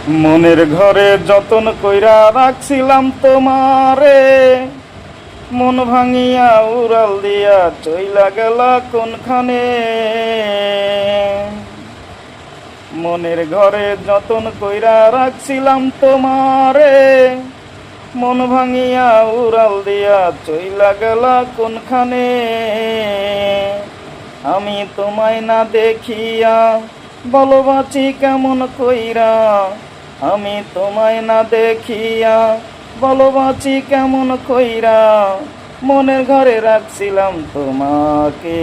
মনের ঘরে যতন কইরা রাখছিলাম তোমারে, মন ভাঙিয়া উড়াল দিয়া চইলা গেলা কোনখানে। মনের ঘরে যতন কইরা রাখছিলাম তোমারে, মন ভাঙিয়া উড়াল দিয়া চইলা গেলা কোনখানে। আমি তোমায় না দেখিয়া বলো বাঁচি কেমন কইরা, আমি তোমায় না দেখিয়া বলো বাঁচি কেমন কইরা। মনের ঘরে রাখছিলাম তোমাকে,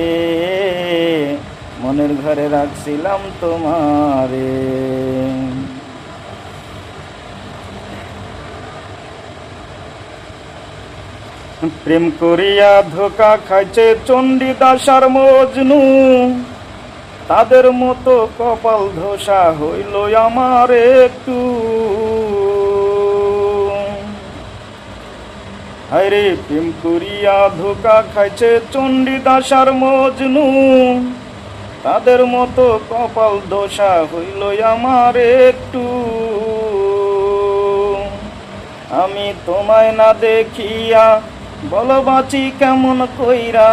মনের ঘরে রাখছিলাম তোমারে। প্রেম করিয়া ধোকা খাইছে চণ্ডীদাস আর মজনু, তাদের মতো কপাল ধোসা হইল আমার একটু। হায়রে প্রেম করিয়া ধোকা খাইছে চণ্ডীদাস আর মজনু, তাদের মতো কপাল দোষা হইল আমার একটু। আমি তোমায় না দেখিয়া বলো বাঁচি কেমন কইরা,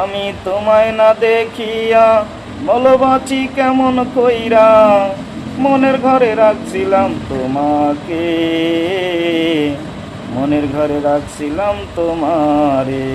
আমি তোমায় না দেখিয়া বলো বাঁচি কেমন কইরা। মনের ঘরে রাখছিলাম তোমাকে, মনের ঘরে রাখছিলাম তোমারে।